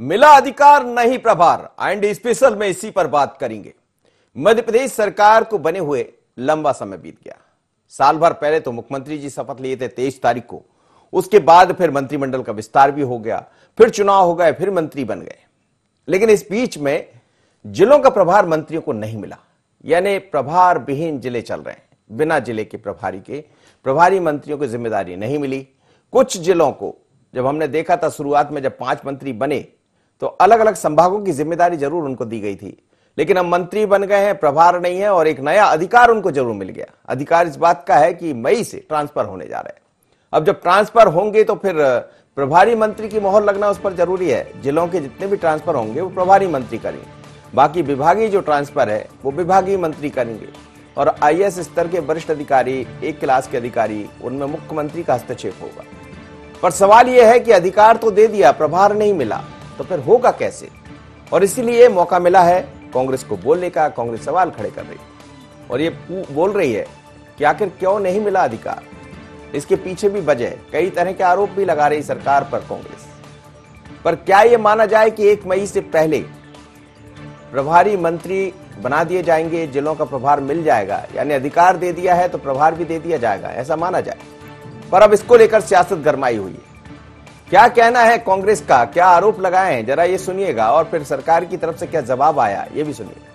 मिला अधिकार नहीं प्रभार एंड स्पेशल में इसी पर बात करेंगे। मध्य प्रदेश सरकार को बने हुए लंबा समय बीत गया। साल भर पहले तो मुख्यमंत्री जी शपथ लिए थे 23 तारीख को, उसके बाद फिर मंत्रिमंडल का विस्तार भी हो गया, फिर चुनाव हो गए, फिर मंत्री बन गए। लेकिन इस बीच में जिलों का प्रभार मंत्रियों को नहीं मिला, यानी प्रभार विहीन जिले चल रहे हैं। बिना जिले के प्रभारी मंत्रियों को जिम्मेदारी नहीं मिली। कुछ जिलों को जब हमने देखा था शुरुआत में, जब 5 मंत्री बने तो अलग अलग संभागों की जिम्मेदारी जरूर उनको दी गई थी, लेकिन अब मंत्री बन गए हैं, प्रभार नहीं है और एक नया अधिकार उनको जरूर मिल गया। अधिकार इस बात का है कि मई से ट्रांसफर होने जा रहे हैं। अब जब ट्रांसफर होंगे तो फिर प्रभारी मंत्री की मोहर लगना उस पर जरूरी है। जिलों के जितने भी ट्रांसफर होंगे वो प्रभारी मंत्री करेंगे, बाकी विभागीय जो ट्रांसफर है वो विभागीय मंत्री करेंगे। और आईएएस स्तर के वरिष्ठ अधिकारी, 1 क्लास के अधिकारी, उनमें मुख्यमंत्री का हस्तक्षेप होगा। पर सवाल यह है कि अधिकार तो दे दिया, प्रभार नहीं मिला, तो फिर होगा कैसे? और इसीलिए मौका मिला है कांग्रेस को बोलने का। कांग्रेस सवाल खड़े कर रही है और ये बोल रही है कि आखिर क्यों नहीं मिला अधिकार। इसके पीछे भी वजह है, कई तरह के आरोप भी लगा रही सरकार पर कांग्रेस। पर क्या यह माना जाए कि 1 मई से पहले प्रभारी मंत्री बना दिए जाएंगे, जिलों का प्रभार मिल जाएगा, यानी अधिकार दे दिया है तो प्रभार भी दे दिया जाएगा, ऐसा माना जाए? पर अब इसको लेकर सियासत गरमाई हुई है। क्या कहना है कांग्रेस का, क्या आरोप लगाए हैं, जरा ये सुनिएगा, और फिर सरकार की तरफ से क्या जवाब आया ये भी सुनिए।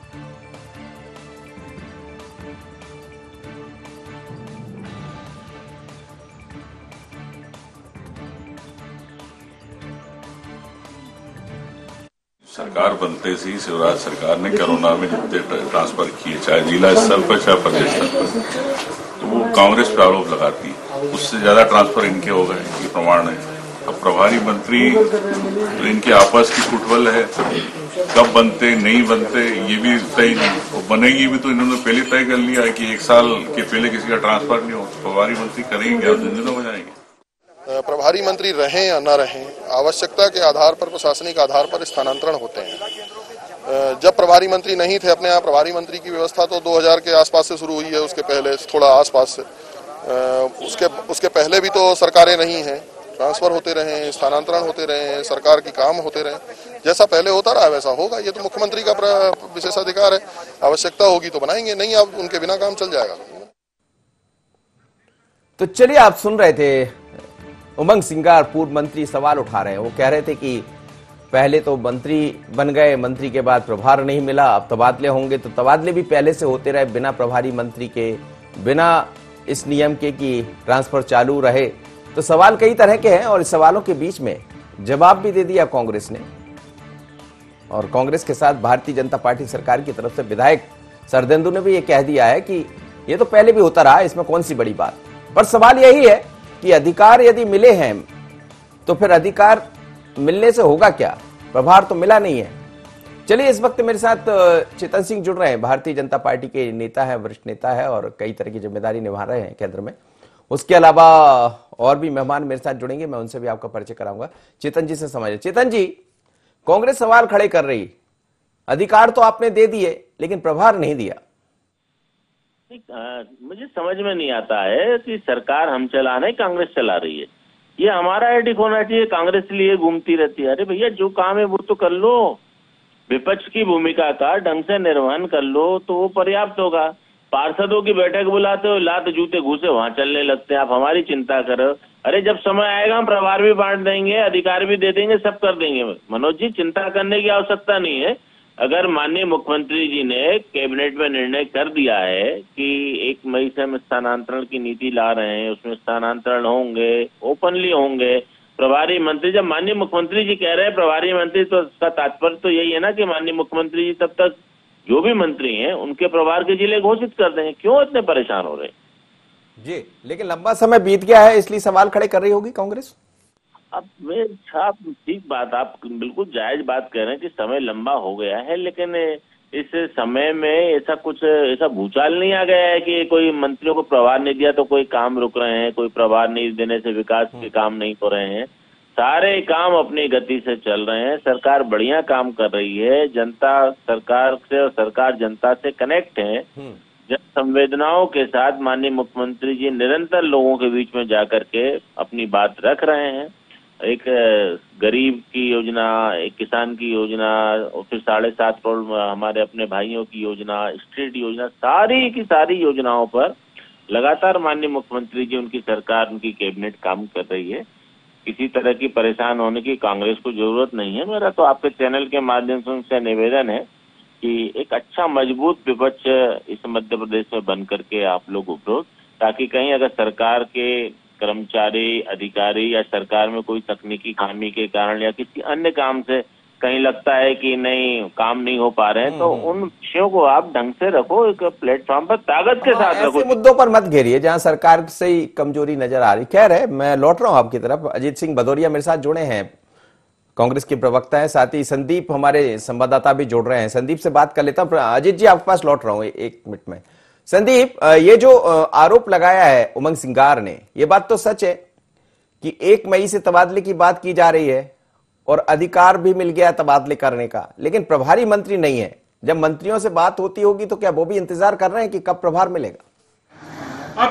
सरकार बनते ही शिवराज सरकार ने कोरोना में जितने ट्रांसफर किए, चाहे जिला स्तर पर चाहे प्रदेश स्तर पर, तो वो कांग्रेस पर आरोप लगाती है उससे ज्यादा ट्रांसफर इनके हो गए, ये प्रमाण है। अब प्रभारी मंत्री तो इनके आपस की फुटबॉल है, कब बनते नहीं बनते ये भी तय नहीं, और बनेगी भी तो इन्होंने पहले तय कर लिया है कि 1 साल के पहले किसी का ट्रांसफर नहीं हो। प्रभारी मंत्री करेंगे और दिनों हो जाएंगे। प्रभारी मंत्री रहें या न रहें, आवश्यकता के आधार पर, प्रशासनिक आधार पर स्थानांतरण होते हैं। जब प्रभारी मंत्री नहीं थे, अपने यहाँ प्रभारी मंत्री की व्यवस्था तो 2000 के आसपास से शुरू हुई है, उसके पहले थोड़ा आसपास से, उसके पहले भी तो सरकारें नहीं हैं। ट्रांसफर होते रहे, स्थानांतरण होते रहे, सरकार की काम होते रहे, जैसा पहले होता रहा वैसा होगा। ये तो मुख्यमंत्री का विशेषाधिकार है, आवश्यकता होगी तो बनाएंगे, नहीं अब उनके बिना काम चल जाएगा। तो चलिए, आप सुन रहे थे उमंग सिंगार, पूर्व मंत्री सवाल उठा रहे हैं। वो कह रहे थे कि पहले तो मंत्री बन गए, मंत्री के बाद प्रभार नहीं मिला, अब तबादले होंगे, तो तबादले भी पहले से होते रहे बिना प्रभारी मंत्री के, बिना इस नियम के कि ट्रांसफर चालू रहे। तो सवाल कई तरह के हैं और इस सवालों के बीच में जवाब भी दे दिया कांग्रेस ने। और कांग्रेस के साथ भारतीय जनता पार्टी सरकार की तरफ से विधायक सरदेंदु ने भी ये कह दिया है कि ये तो पहले भी होता रहा, इसमें कौन सी बड़ी बात। पर सवाल यही है कि अधिकार यदि मिले हैं तो फिर अधिकार मिलने से होगा क्या? प्रभार तो मिला नहीं है। चलिए, इस वक्त मेरे साथ चेतन सिंह जुड़ रहे हैं, भारतीय जनता पार्टी के नेता है, वरिष्ठ नेता है और कई तरह की जिम्मेदारी निभा रहे हैं केंद्र में। उसके अलावा और भी मेहमान मेरे साथ जुड़ेंगे, मैं उनसे भी आपका परिचय कराऊंगा। चेतन जी से समझिए। चेतन जी, कांग्रेस सवाल खड़े कर रही, अधिकार तो आपने दे दिए लेकिन प्रभार नहीं दिया। मुझे समझ में नहीं आता है कि सरकार हम चला रहे, कांग्रेस चला रही है। ये हमारा एडिक होना चाहिए, कांग्रेस लिए घूमती रहती है। अरे भैया, जो काम है वो तो कर लो, विपक्ष की भूमिका का ढंग से निर्वहन कर लो तो वो पर्याप्त होगा। पार्षदों की बैठक बुलाते हो, लात जूते घूसे वहां चलने लगते हैं, आप हमारी चिंता करो। अरे जब समय आएगा हम प्रभार भी बांट देंगे, अधिकार भी दे देंगे, सब कर देंगे। मनोज जी, चिंता करने की आवश्यकता नहीं है। अगर माननीय मुख्यमंत्री जी ने कैबिनेट में निर्णय कर दिया है कि 1 मई से हम स्थानांतरण की नीति ला रहे हैं, उसमें स्थानांतरण होंगे, ओपनली होंगे। प्रभारी मंत्री, जब माननीय मुख्यमंत्री जी कह रहे हैं प्रभारी मंत्री, तो उसका तात्पर्य तो यही है ना कि माननीय मुख्यमंत्री जी तब तक जो भी मंत्री हैं उनके प्रभार के जिले घोषित कर देंगे। क्यों इतने परेशान हो रहे हैं जी? लेकिन लंबा समय बीत गया है, इसलिए सवाल खड़े कर रही होगी कांग्रेस। अब ठीक बात, आप बिल्कुल जायज बात कह रहे हैं कि समय लंबा हो गया है, लेकिन इस समय में ऐसा भूचाल नहीं आ गया है कि कोई मंत्रियों को प्रभार नहीं दिया तो कोई काम रुक रहे हैं, कोई प्रभार नहीं देने से विकास के काम नहीं हो रहे हैं। सारे काम अपनी गति से चल रहे हैं, सरकार बढ़िया काम कर रही है, जनता सरकार से और सरकार जनता से कनेक्ट है। जन संवेदनाओं के साथ माननीय मुख्यमंत्री जी निरंतर लोगों के बीच में जाकर के अपनी बात रख रहे हैं। एक गरीब की योजना योजना, एक किसान की योजना, और फिर 7.5 करोड़ हमारे अपने भाइयों की योजना, स्ट्रीट योजना, सारी की सारी योजनाओं पर लगातार माननीय मुख्यमंत्री जी, उनकी सरकार, उनकी कैबिनेट काम कर रही है। किसी तरह की परेशान होने की कांग्रेस को जरूरत नहीं है। मेरा तो आपके चैनल के माध्यम से उनसे निवेदन है कि एक अच्छा मजबूत विपक्ष इस मध्य प्रदेश में बन करके आप लोग उभरो, ताकि कहीं अगर सरकार के कर्मचारी, अधिकारी या सरकार में कोई तकनीकी खामी के कारण या किसी अन्य काम से कहीं लगता है कि नहीं काम नहीं हो पा रहे हैं, तो उन विषयों को आप ढंग से रखो, एक प्लेटफॉर्म पर ताकत के साथ रखो। ऐसे मुद्दों पर मत घेरिए जहां सरकार से ही कमजोरी नजर आ रही। खैर है, मैं लौट रहा हूं आपकी तरफ। अजीत सिंह भदौरिया मेरे साथ जुड़े हैं, कांग्रेस के प्रवक्ता हैं, साथ ही संदीप हमारे संवाददाता भी जुड़ रहे हैं। संदीप से बात कर लेता हूं। अजीत जी आपके पास लौट रहा हूं एक मिनट में। संदीप, ये जो आरोप लगाया है उमंग सिंगार ने, ये बात तो सच है कि 1 मई से तबादले की बात की जा रही है और अधिकार भी मिल गया तबादले करने का, लेकिन प्रभारी मंत्री नहीं है। जब मंत्रियों से बात होती होगी तो क्या वो भी इंतजार कर रहे हैं कि कब प्रभार मिलेगा?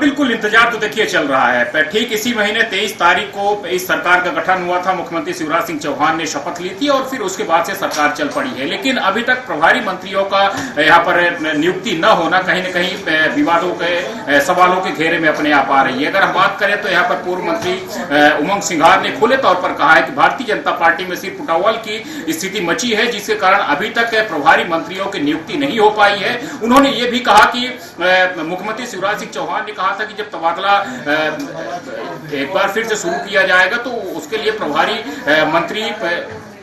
बिल्कुल इंतजार तो देखिए चल रहा है। ठीक इसी महीने 23 तारीख को इस सरकार का गठन हुआ था, मुख्यमंत्री शिवराज सिंह चौहान ने शपथ ली थी और फिर उसके बाद से सरकार चल पड़ी है। लेकिन अभी तक प्रभारी मंत्रियों का यहाँ पर नियुक्ति न होना कहीं न कहीं विवादों के, सवालों के घेरे में अपने आप आ रही है। अगर हम बात करें तो यहाँ पर पूर्व मंत्री उमंग सिंघार ने खुले तौर पर कहा है कि भारतीय जनता पार्टी में सिर्फ उटावल की स्थिति मची है, जिसके कारण अभी तक प्रभारी मंत्रियों की नियुक्ति नहीं हो पाई है। उन्होंने ये भी कहा कि मुख्यमंत्री शिवराज सिंह चौहान ने कहा था कि जब तबादला एक बार फिर से शुरू किया जाएगा तो उसके लिए प्रभारी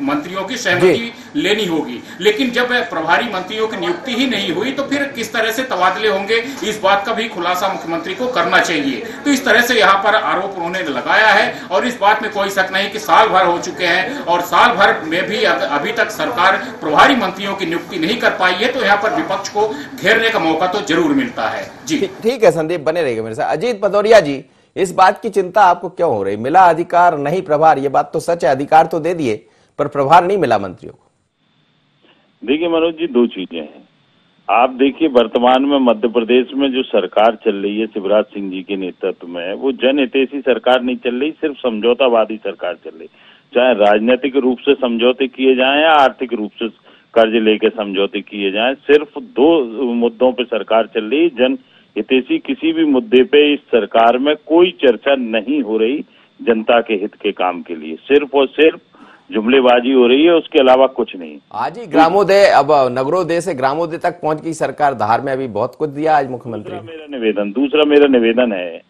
मंत्रियों की सहमति लेनी होगी। लेकिन जब प्रभारी मंत्रियों की नियुक्ति ही नहीं हुई तो फिर किस तरह से तबादले होंगे, इस बात का भी खुलासा मुख्यमंत्री को करना चाहिए। तो इस तरह से यहाँ पर आरोप उन्होंने लगाया है और इस बात में कोई शक नहीं कि साल भर हो चुके हैं और साल भर में भी अभी तक सरकार प्रभारी मंत्रियों की नियुक्ति नहीं कर पाई है। तो यहाँ पर विपक्ष को घेरने का मौका तो जरूर मिलता है। जी ठीक है संदीप, बने रहेगा मेरे साथ। अजीत भदौरिया जी, इस बात की चिंता आपको क्यों हो रही? मिला अधिकार नहीं प्रभार, ये बात तो सच है, अधिकार तो दे दिए पर प्रभार नहीं मिला मंत्रियों को। देखिए मनोज जी, दो चीजें हैं। आप देखिए वर्तमान में मध्य प्रदेश में जो सरकार चल रही है शिवराज सिंह जी के नेतृत्व में, वो जनहितैषी सरकार नहीं चल रही, सिर्फ समझौतावादी सरकार चल रही। चाहे राजनीतिक रूप से समझौते किए जाएं या आर्थिक रूप से कर्ज लेके समझौते किए जाएं, सिर्फ 2 मुद्दों पे सरकार चल रही। जनहितैषी किसी भी मुद्दे पे इस सरकार में कोई चर्चा नहीं हो रही जनता के हित के काम के लिए, सिर्फ और सिर्फ जुमलेबाजी हो रही है, उसके अलावा कुछ नहीं। आज ही ग्रामोदय, अब नगरोदय से ग्रामोदय तक पहुंच गई सरकार। धार में अभी बहुत कुछ दिया आज मुख्यमंत्री। दूसरा मेरा निवेदन है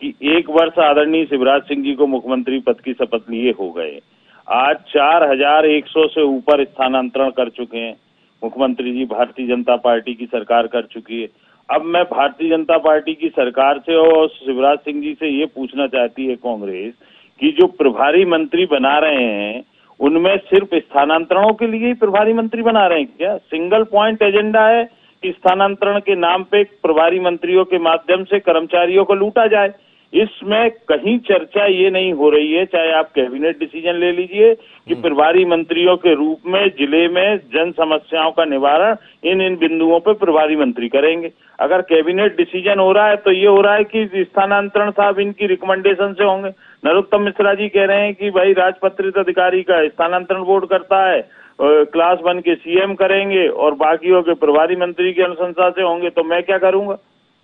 कि 1 वर्ष आदरणीय शिवराज सिंह जी को मुख्यमंत्री पद की शपथ लिए हो गए। आज 4100 से ऊपर स्थानांतरण कर चुके हैं मुख्यमंत्री जी, भारतीय जनता पार्टी की सरकार कर चुकी है। अब मैं भारतीय जनता पार्टी की सरकार से और शिवराज सिंह जी से ये पूछना चाहती है कांग्रेस कि जो प्रभारी मंत्री बना रहे हैं उनमें सिर्फ स्थानांतरणों के लिए ही प्रभारी मंत्री बना रहे हैं क्या? सिंगल पॉइंट एजेंडा है कि स्थानांतरण के नाम पे प्रभारी मंत्रियों के माध्यम से कर्मचारियों को लूटा जाए। इसमें कहीं चर्चा ये नहीं हो रही है, चाहे आप कैबिनेट डिसीजन ले लीजिए कि प्रभारी मंत्रियों के रूप में जिले में जन समस्याओं का निवारण इन बिंदुओं पे प्रभारी मंत्री करेंगे। अगर कैबिनेट डिसीजन हो रहा है तो ये हो रहा है कि स्थानांतरण साहब इनकी रिकमेंडेशन से होंगे। नरोत्तम मिश्रा जी कह रहे हैं कि भाई राजपत्रित अधिकारी का स्थानांतरण बोर्ड करता है, क्लास 1 के सीएम करेंगे और बाकियों के प्रभारी मंत्री की अनुशंसा से होंगे, तो मैं क्या करूंगा?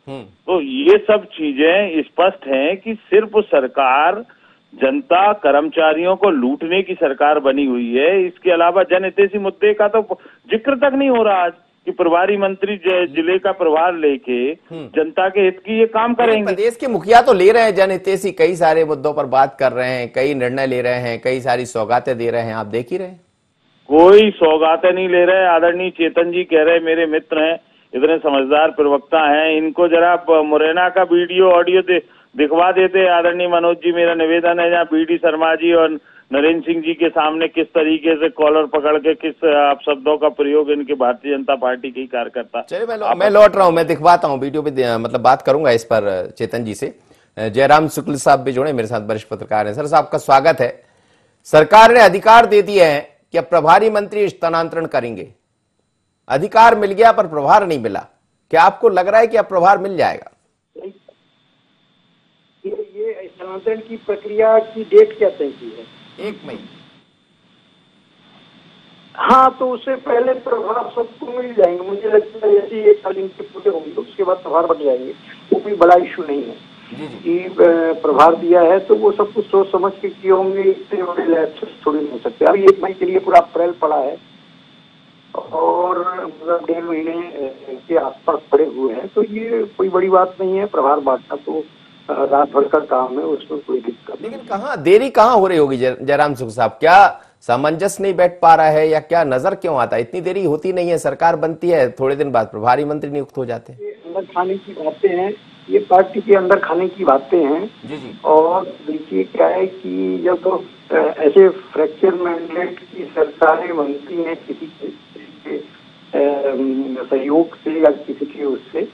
तो ये सब चीजें स्पष्ट हैं कि सिर्फ सरकार जनता कर्मचारियों को लूटने की सरकार बनी हुई है। इसके अलावा जनहितैषी मुद्दे का तो जिक्र तक नहीं हो रहा आज कि प्रभारी मंत्री जिले का प्रभार लेके जनता के हित की ये काम करेंगे। प्रदेश के मुखिया तो ले रहे हैं जनहितैषी, कई सारे मुद्दों पर बात कर रहे हैं, कई निर्णय ले रहे हैं, कई सारी सौगातें दे रहे हैं, आप देख ही रहे हैं। कोई सौगातें नहीं ले रहे। आदरणीय चेतन जी कह रहे, मेरे मित्र हैं, इतने समझदार प्रवक्ता हैं, इनको जरा मुरैना का वीडियो ऑडियो दिखवा देते आदरणीय मनोज जी। मेरा निवेदन है जहाँ बीडी शर्मा जी और नरेंद्र सिंह जी के सामने किस तरीके से कॉलर पकड़ के किस अपशब्दों का प्रयोग इनके भारतीय जनता पार्टी के कार्यकर्ता। चलिए मैं लौट रहा हूँ, मैं दिखवाता हूँ वीडियो पे, मतलब बात करूंगा इस पर चेतन जी से। जयराम शुक्ल साहब भी जुड़े मेरे साथ, वरिष्ठ पत्रकार हैं। सर साहब का स्वागत है। सरकार ने अधिकार दे दिए हैं कि अब प्रभारी मंत्री स्थानांतरण करेंगे। अधिकार मिल गया पर प्रभार नहीं मिला। क्या आपको लग रहा है कि अब प्रभार मिल जाएगा? ये स्थानांतरण की प्रक्रिया की डेट क्या तय की है? 1 मई। हाँ, तो उससे पहले प्रभार सबको मिल जाएंगे। मुझे लगता है जैसे 1 साल इनके पूरे होंगे तो उसके बाद प्रभार बढ़ जाएंगे। वो कोई बड़ा इशू नहीं है कि प्रभार दिया है तो वो सब कुछ सोच समझ के किए होंगे। इतने बड़े लैप्स थोड़ी नहीं हो सकते। अभी 1 महीने के लिए पूरा अप्रैल पड़ा है और मतलब 1.5 महीने के आसपास पड़े हुए हैं, तो ये कोई बड़ी बात नहीं है। प्रभार बांटना तो रात भर का काम है, उसमें कोई दिक्कत नहीं। लेकिन कहाँ देरी कहाँ हो रही होगी जयराम सुख साहब? क्या सामंजस्य नहीं बैठ पा रहा है या क्या नजर क्यों आता है? इतनी देरी होती नहीं है, सरकार बनती है, थोड़े दिन बाद प्रभारी मंत्री नियुक्त हो जाते हैं। अंदर खाने की बातें हैं, ये पार्टी के अंदर खाने की बातें हैं। जी। और देखिए क्या है कि जब तो ऐसे फ्रैक्चर मैंडेट की सरकारें बनती हैं किसी के सहयोग से या किसी के उससे,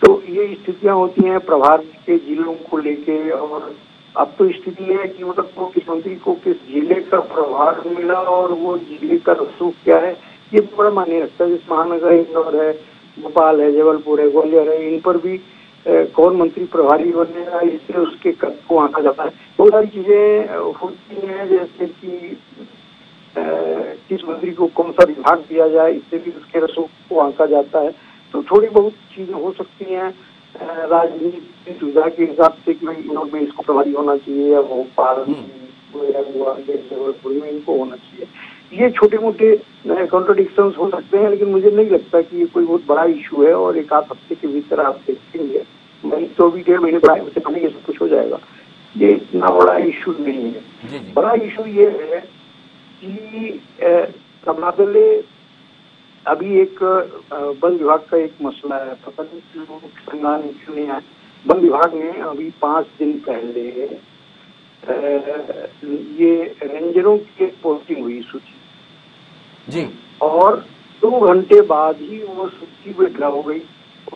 तो ये स्थितियां होती हैं प्रभार के जिलों को लेके। और अब तो स्थिति है कि मतलब मुख्यमंत्री को किस जिले का प्रभार मिला और वो जिले का रसूख क्या है, ये बड़ा मायने रखता है। जैसे महानगर इंदौर है, भोपाल है, जबलपुर है, ग्वालियर है, इन पर भी कौन मंत्री प्रभारी बनेगा, इससे उसके कद को आंका जाता है। बहुत सारी चीजें होती हैं, जैसे कि किस मंत्री को कौन सा विभाग दिया जाए, इससे भी उसके रसूख को आंका जाता है। तो थोड़ी बहुत चीजें हो सकती हैं राजनीतिक सुविधा के हिसाब से कि भाई इंदौर में इसको प्रभारी होना चाहिए या भोपाल जबलपुर में इनको होना चाहिए। ये छोटे मोटे कॉन्ट्रडिक्शंस हो सकते हैं, लेकिन मुझे नहीं लगता कि ये कोई बहुत बड़ा इशू है। और 1 आध हफ्ते के भीतर आप देखेंगे, मई तो भी 1.5 महीने बढ़ाए, उससे पहले ये सब कुछ हो जाएगा। ये इतना बड़ा इशू नहीं है। बड़ा इशू ये है कि तबादले अभी एक वन विभाग का एक मसला है, पता नहीं क्यों नहीं है। वन विभाग ने अभी 5 दिन पहले ये रेंजरों की एक पोस्टिंग हुई सूची जी, और 2 घंटे बाद ही वो सूची विड्रॉ हो गई।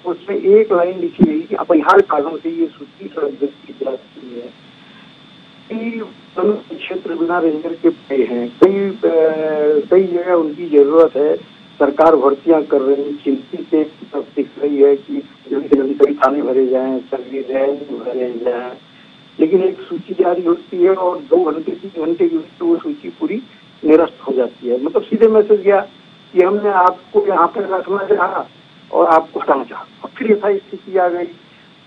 उसमें एक लाइन लिखी गई कि अपरिहार्य कारणों से ये सूची रद्द की जाती है। क्षेत्र बिना रेंजर के पड़े हैं, कई जगह उनकी जरूरत है। सरकार भर्तियां कर रही है, चिंतित एक तरफ दिख रही है कि जल्दी से जल्दी सभी थाने भरे जाएं, सभी रैंक भरे जाएं। लेकिन एक सूची जारी होती है और 2 घंटे 3 घंटे की वो सूची पूरी निरस्त हो जाती है। मतलब सीधे मैसेज गया कि हमने आपको यहाँ पे रखना चाहा और आपको हटाना चाहा, और फिर ऐसा स्थिति आ गई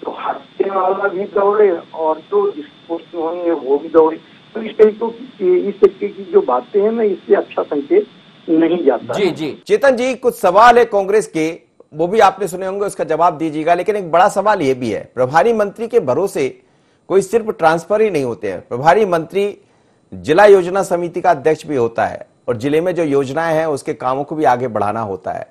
तो हटने वाला भी दौड़े और जो जिसकी पोस्ट में होंगे वो भी दौड़े। तो इस तरीके की जो बातें हैं ना, इससे अच्छा संकेत नहीं जाता। जी चेतन जी, कुछ सवाल है कांग्रेस के, वो भी आपने सुने होंगे, उसका जवाब दीजिएगा। लेकिन एक बड़ा सवाल ये भी है, प्रभारी मंत्री के भरोसे कोई सिर्फ ट्रांसफर ही नहीं होते हैं। प्रभारी मंत्री जिला योजना समिति का अध्यक्ष भी होता है और जिले में जो योजनाएं हैं उसके कामों को भी आगे बढ़ाना होता है।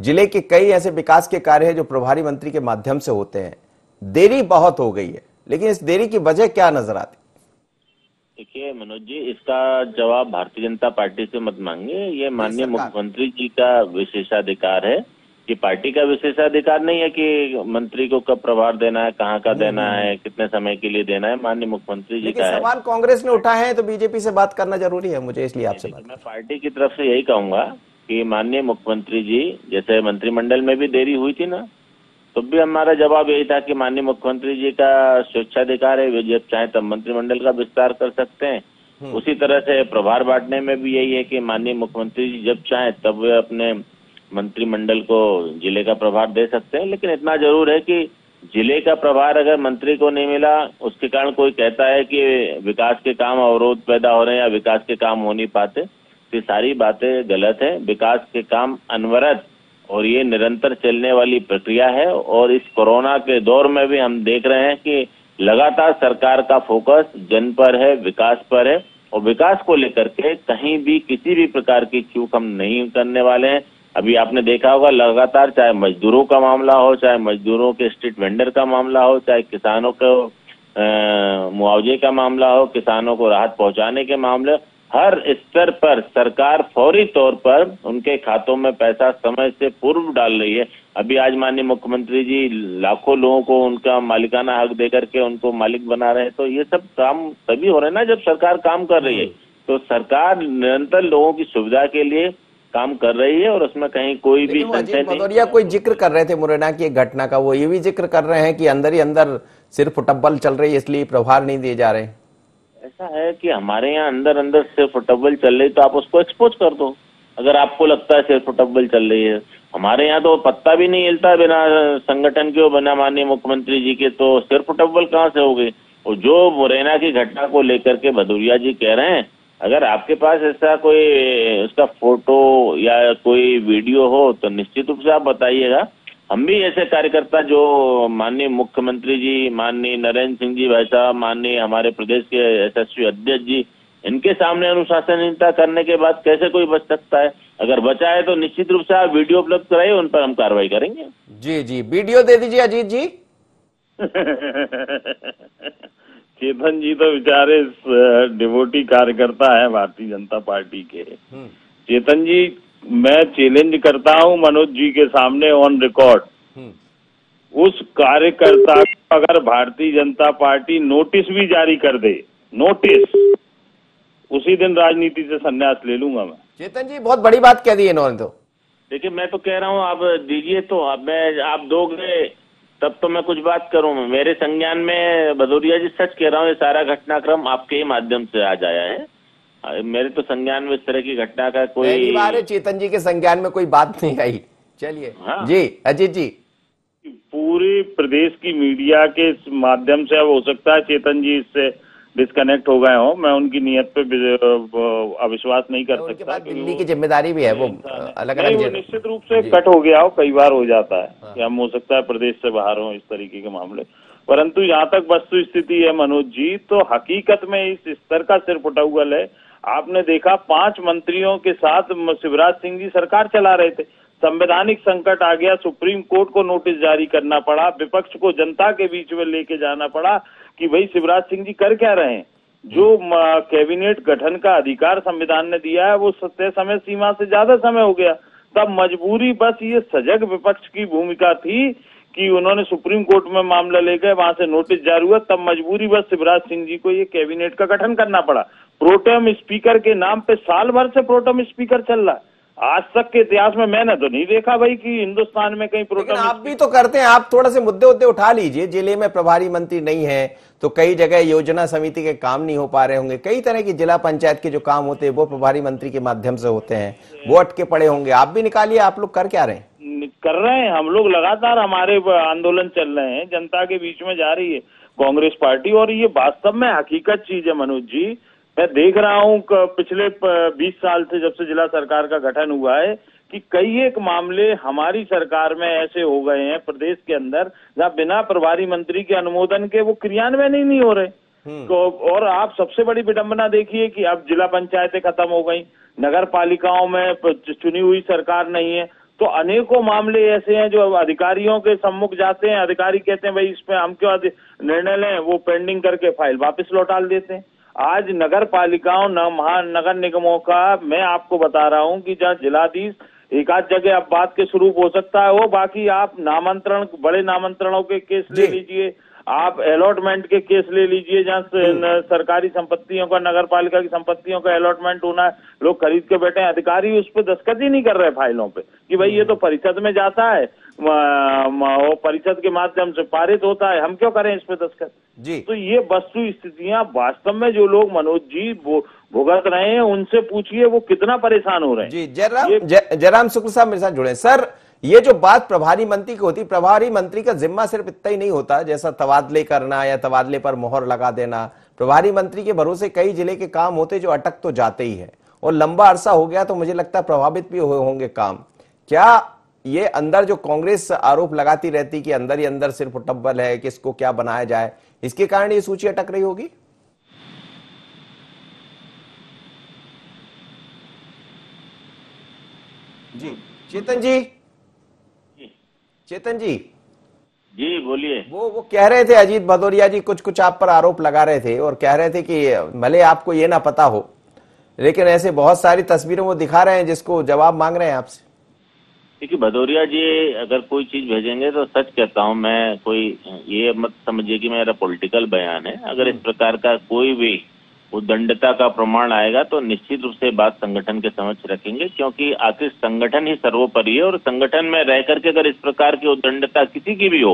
जिले के कई ऐसे विकास के कार्य हैं जो प्रभारी मंत्री के माध्यम से होते हैं। देरी बहुत हो गई है, लेकिन इस देरी की वजह क्या नजर आती? देखिए मनोज जी, इसका जवाब भारतीय जनता पार्टी से मत मांगे। ये माननीय मुख्यमंत्री जी का विशेषाधिकार है। ये पार्टी का विशेषाधिकार नहीं है कि मंत्री को कब प्रभार देना है, कहाँ का देना है, कितने समय के लिए देना है, माननीय मुख्यमंत्री जी का है। सवाल कांग्रेस ने उठाए हैं तो बीजेपी से बात करना जरूरी है, मुझे इसलिए आपसे बात। मैं पार्टी की तरफ से यही कहूंगा कि माननीय मुख्यमंत्री जी, जैसे मंत्रिमंडल में भी देरी हुई थी ना, तो भी हमारा जवाब यही था कि माननीय मुख्यमंत्री जी का स्वेच्छाधिकार है, वे जब चाहे तब मंत्रिमंडल का विस्तार कर सकते हैं। उसी तरह से प्रभार बांटने में भी यही है कि माननीय मुख्यमंत्री जी जब चाहे तब वे अपने मंत्रिमंडल को जिले का प्रभार दे सकते हैं। लेकिन इतना जरूर है कि जिले का प्रभार अगर मंत्री को नहीं मिला, उसके कारण कोई कहता है कि विकास के काम अवरोध पैदा हो रहे हैं या विकास के काम हो नहीं पाते, तो ये सारी बातें गलत है। विकास के काम अनवरत और ये निरंतर चलने वाली प्रक्रिया है। और इस कोरोना के दौर में भी हम देख रहे हैं कि लगातार सरकार का फोकस जन पर है, विकास पर है, और विकास को लेकर के कहीं भी किसी भी प्रकार की चूक हम नहीं करने वाले हैं। अभी आपने देखा होगा लगातार, चाहे मजदूरों का मामला हो, चाहे मजदूरों के स्ट्रीट वेंडर का मामला हो, चाहे किसानों को मुआवजे का मामला हो, किसानों को राहत पहुंचाने के मामले, हर स्तर पर सरकार फौरी तौर पर उनके खातों में पैसा समय से पूर्व डाल रही है। अभी आज माननीय मुख्यमंत्री जी लाखों लोगों को उनका मालिकाना हक देकर के उनको मालिक बना रहे हैं। तो ये सब काम तभी हो रहे हैं ना जब सरकार काम कर रही है। तो सरकार निरंतर लोगों की सुविधा के लिए काम कर रही है और उसमें कहीं कोई भी संशय नहीं। भदौरिया कोई जिक्र कर रहे थे मुरैना की एक घटना का, वो ये भी जिक्र कर रहे हैं कि अंदर ही अंदर सिर्फ टब्बल चल रही है इसलिए प्रभार नहीं दिए जा रहे। ऐसा है कि हमारे यहाँ अंदर अंदर सिर्फ टब्बल चल रही तो आप उसको एक्सपोज कर दो। अगर आपको लगता है सिर्फ टब्बल चल रही है। हमारे यहाँ तो पत्ता भी नहीं हिलता बिना संगठन के, बिना माननीय मुख्यमंत्री जी के, तो सिर्फ टब्बल कहाँ से हो गई। और जो मुरैना की घटना को लेकर के भदौरिया जी कह रहे हैं, अगर आपके पास ऐसा कोई उसका फोटो या कोई वीडियो हो तो निश्चित रूप से आप बताइएगा। हम भी ऐसे कार्यकर्ता जो माननीय मुख्यमंत्री जी, माननीय नरेंद्र सिंह जी भाई साहब, माननीय हमारे प्रदेश के यशस्वी अध्यक्ष जी, इनके सामने अनुशासनहीनता करने के बाद कैसे कोई बच सकता है। अगर बचा है तो निश्चित रूप से आप वीडियो उपलब्ध कराइए, उन पर हम कार्रवाई करेंगे। जी जी, वीडियो दे दीजिए अजीत जी। चेतन जी तो बेचारे डिवोटी कार्यकर्ता है भारतीय जनता पार्टी के। चेतन जी, मैं चैलेंज करता हूं मनोज जी के सामने ऑन रिकॉर्ड, उस कार्यकर्ता को अगर भारतीय जनता पार्टी नोटिस भी जारी कर दे, नोटिस, उसी दिन राजनीति से संन्यास ले लूंगा मैं। चेतन जी बहुत बड़ी बात कह दी है इन्होंने तो। देखिए मैं तो कह रहा हूँ आप दीजिए, तो अब मैं आप दोगे तब तो मैं कुछ बात करूं। मेरे संज्ञान में भदौरिया जी सच कह रहा हूँ, ये सारा घटनाक्रम आपके ही माध्यम से आज आया है। मेरे तो संज्ञान में इस तरह की घटना का कोई पहली बार है चेतन जी के संज्ञान में कोई बात नहीं आई। चलिए हाँ। जी अजीत जी। पूरे प्रदेश की मीडिया के माध्यम से अब हो सकता है चेतन जी इससे डिस्कनेक्ट हो गए हो, मैं उनकी नियत पे अविश्वास नहीं कर उनके सकता। बाद दिल्ली की जिम्मेदारी भी है, वो अलग नहीं, वो अलग निश्चित रूप से कट हो गया हो, कई बार हो जाता है कि हम हो सकता है प्रदेश से बाहर हो इस तरीके के मामले। परंतु यहाँ तक वस्तु स्थिति है मनोज जी, तो हकीकत में इस स्तर का सिर फुटौगल है। आपने देखा 5 मंत्रियों के साथ शिवराज सिंह जी सरकार चला रहे थे, संवैधानिक संकट आ गया, सुप्रीम कोर्ट को नोटिस जारी करना पड़ा, विपक्ष को जनता के बीच में लेके जाना पड़ा कि भाई शिवराज सिंह जी कर क्या रहे हैं। जो कैबिनेट गठन का अधिकार संविधान ने दिया है वो तय समय सीमा से ज्यादा समय हो गया। तब मजबूरी बस ये सजग विपक्ष की भूमिका थी कि उन्होंने सुप्रीम कोर्ट में मामला ले गए, वहां से नोटिस जारी हुआ, तब मजबूरी बस शिवराज सिंह जी को ये कैबिनेट का गठन करना पड़ा। प्रोटेम स्पीकर के नाम पे साल भर से प्रोटेम स्पीकर चल रहा है। आज तक के इतिहास में मैंने तो नहीं देखा भाई कि हिंदुस्तान में कहीं प्रोटेम। आप भी तो करते हैं, आप थोड़ा से मुद्दे उठा लीजिए। जिले में प्रभारी मंत्री नहीं है तो कई जगह योजना समिति के काम नहीं हो पा रहे होंगे, कई तरह की जिला पंचायत के जो काम होते हैं वो प्रभारी मंत्री के माध्यम से होते हैं, वो अटके पड़े होंगे। आप भी निकालिए, आप लोग कर क्या रहे हैं? कर रहे हैं हम लोग, लगातार हमारे आंदोलन चल रहे हैं, जनता के बीच में जा रही है कांग्रेस पार्टी। और ये वास्तव में हकीकत चीज है मनोज जी। मैं देख रहा हूँ पिछले 20 साल से, जब से जिला सरकार का गठन हुआ है, कि कई एक मामले हमारी सरकार में ऐसे हो गए हैं प्रदेश के अंदर जहाँ बिना प्रभारी मंत्री के अनुमोदन के वो क्रियान्वयन ही नहीं हो रहे। तो और आप सबसे बड़ी विडंबना देखिए कि अब जिला पंचायतें खत्म हो गई, नगर पालिकाओं में चुनी हुई सरकार नहीं है, तो अनेकों मामले ऐसे हैं जो अधिकारियों के सम्मुख जाते हैं, अधिकारी कहते हैं भाई इस पे हम क्यों निर्णय लें, वो पेंडिंग करके फाइल वापस लौटा देते हैं। आज नगर पालिकाओं महानगर निगमों का मैं आपको बता रहा हूं कि जहाँ जिलाधीश एक आध जगह अब बात के स्वरूप हो सकता है वो, बाकी आप नामांतरण, बड़े नामांतरणों के केस ले लीजिए, आप अलॉटमेंट के केस ले लीजिए, जहाँ सरकारी संपत्तियों का, नगर पालिका की संपत्तियों का अलॉटमेंट होना है, लोग खरीद के बैठे हैं, अधिकारी उस पर दस्तखत ही नहीं कर रहे फाइलों पे कि भाई ये तो परिषद में जाता है, वो परिषद के माध्यम से पारित होता है, हम क्यों करें इस पे दस्तखत जी। तो ये वस्तु स्थितियां वास्तव में जो लोग मनोज जी भुगत रहे हैं उनसे पूछिए वो कितना परेशान हो रहे हैं। जी जयराम शुक्ल साहब मेरे साथ जुड़े। सर, ये जो बात प्रभारी मंत्री की होती, प्रभारी मंत्री का जिम्मा सिर्फ इतना ही नहीं होता जैसा तबादले करना या तबादले पर मोहर लगा देना। प्रभारी मंत्री के भरोसे कई जिले के काम होते जो अटक तो जाते ही है, और लंबा अरसा हो गया तो मुझे लगता है प्रभावित भी हुए होंगे काम। क्या ये अंदर जो कांग्रेस आरोप लगाती रहती कि अंदर ही अंदर सिर्फ टब्बल है, किसको क्या बनाया जाए, इसके कारण ये सूची अटक रही होगी? जी चेतन जी, चेतन जी जी बोलिए। वो कह रहे थे, अजीत भदौरिया जी कुछ आप पर आरोप लगा रहे थे और कह रहे थे कि भले आपको ये ना पता हो लेकिन ऐसे बहुत सारी तस्वीरें वो दिखा रहे हैं जिसको जवाब मांग रहे हैं आपसे। देखिए भदौरिया जी अगर कोई चीज भेजेंगे तो सच कहता हूं मैं, कोई ये मत समझिए कि मेरा पॉलिटिकल बयान है। अगर इस प्रकार का कोई भी उद्दंडता का प्रमाण आएगा तो निश्चित रूप से बात संगठन के समक्ष रखेंगे, क्योंकि आखिर संगठन ही सर्वोपरि है और संगठन में रह करके अगर इस प्रकार की उद्दंडता किसी की भी हो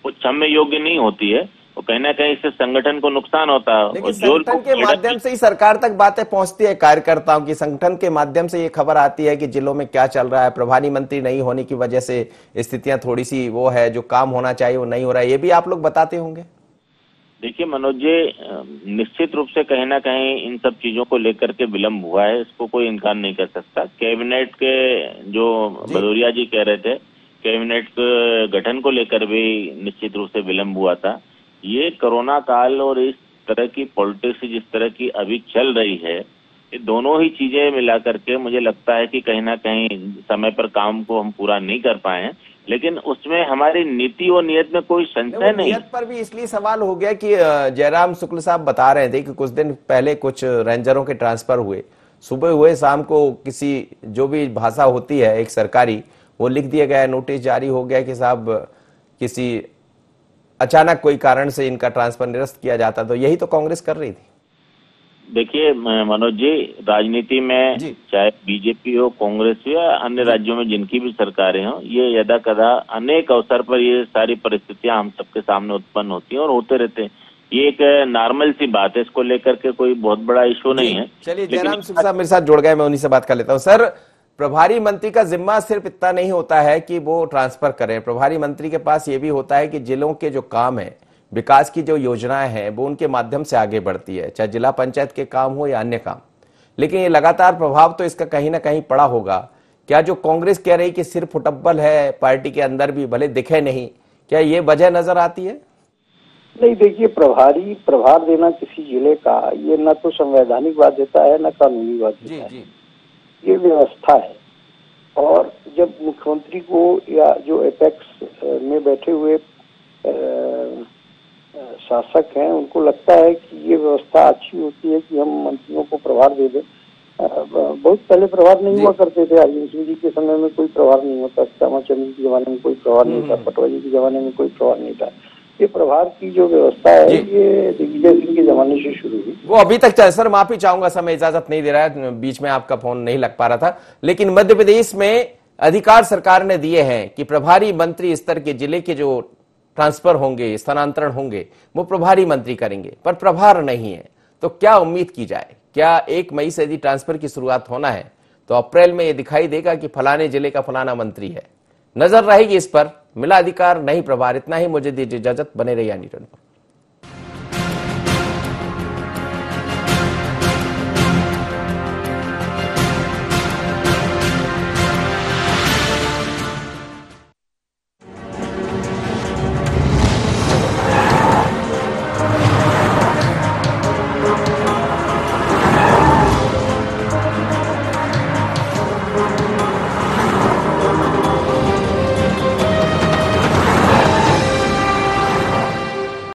वो क्षम्य योग्य नहीं होती है। तो कहीं ना कहीं इससे संगठन को नुकसान होता है। लेकिन और जो संगठन लोग के माध्यम से ही सरकार तक बातें पहुंचती है, कार्यकर्ताओं की संगठन के माध्यम से ये खबर आती है कि जिलों में क्या चल रहा है, प्रभारी मंत्री नहीं होने की वजह से स्थितियां थोड़ी सी वो है, जो काम होना चाहिए वो नहीं हो रहा है, ये भी आप लोग बताते होंगे। देखिए मनोज जी, निश्चित रूप से कहीं ना कहीं इन सब चीजों को लेकर के विलंब हुआ है, इसको कोई इनकार नहीं कर सकता। कैबिनेट के जो भदौरिया जी कह रहे थे, कैबिनेट के गठन को लेकर भी निश्चित रूप से विलंब हुआ था। ये कोरोना काल और इस तरह की पॉलिटिक्स जिस तरह की अभी चल रही है, ये दोनों ही चीजें मिला करके मुझे लगता है कि कहीं ना कहीं समय पर काम को हम पूरा नहीं कर पाए हैं। लेकिन उसमें हमारी नीति और नियत में कोई संशय नहीं। नियत पर भी इसलिए सवाल हो गया कि जयराम शुक्ल साहब बता रहे थे कि कुछ दिन पहले कुछ रेंजरों के ट्रांसफर हुए, सुबह हुए, शाम को किसी जो भी भाषा होती है एक सरकारी, वो लिख दिया गया, नोटिस जारी हो गया कि साहब किसी अचानक कोई कारण से इनका ट्रांसफर निरस्त किया जाता। तो यही तो कांग्रेस कर रही थी। देखिए मनोज जी, राजनीति में चाहे बीजेपी हो, कांग्रेस हो या अन्य राज्यों में जिनकी भी सरकारें हों, ये यदा कदा अनेक अवसर पर ये सारी परिस्थितियां हम सबके सामने उत्पन्न होती हैं और होते रहते हैं। ये एक नॉर्मल सी बात है, इसको लेकर के कोई बहुत बड़ा इशू नहीं है। चलिए, जयराम शुक्ल साहब मेरे साथ जुड़ गए, मैं उन्हीं से बात कर लेता हूँ। सर, प्रभारी मंत्री का जिम्मा सिर्फ इतना नहीं होता है कि वो ट्रांसफर करें, प्रभारी मंत्री के पास ये भी होता है कि जिलों के जो काम है, विकास की जो योजनाएं हैं, वो उनके माध्यम से आगे बढ़ती है, चाहे जिला पंचायत के काम हो या अन्य काम। लेकिन ये लगातार प्रभाव तो इसका कहीं ना कहीं पड़ा होगा। क्या जो कांग्रेस कह रही कि सिर्फ फुटबॉल है पार्टी के अंदर भी, भले दिखे नहीं, क्या ये वजह नजर आती है? नहीं, देखिए, प्रभार देना किसी जिले का ये न तो संवैधानिक बाध्यता है न कानूनी बाध्यता है, ये व्यवस्था है। और जब मुख्यमंत्री को या जो एपेक्स में बैठे हुए शासक हैं उनको लगता है कि ये व्यवस्था अच्छी होती है कि हम मंत्रियों को प्रभार दे दें। बहुत पहले प्रभार नहीं हुआ करते थे, अर्जुन सिंह जी के समय में कोई प्रभार नहीं होता, श्यामाचंद्र जी के जमाने में कोई प्रभार नहीं था, पटवा जी के जमाने में कोई प्रभार नहीं था। ये प्रभार की जो व्यवस्था है ये दिग्विजय सिंह के जमाने से शुरू हुई, वो अभी तक चल। सर माफी चाहूंगा, समय इजाजत नहीं दे रहा है, बीच में आपका फोन नहीं लग पा रहा था। लेकिन मध्य प्रदेश में अधिकार सरकार ने दिए हैं कि प्रभारी मंत्री स्तर के जिले के जो ट्रांसफर होंगे, स्थानांतरण होंगे, वो प्रभारी मंत्री करेंगे, पर प्रभार नहीं है। तो क्या उम्मीद की जाए? क्या 1 मई से यदि ट्रांसफर की शुरुआत होना है तो अप्रैल में ये दिखाई देगा कि फलाने जिले का फलाना मंत्री है? नजर रहेगी इस पर। मिला अधिकार नहीं प्रभार। इतना ही, मुझे दीजिए इजाजत, बने रहिए न्यूज़ 18 पर।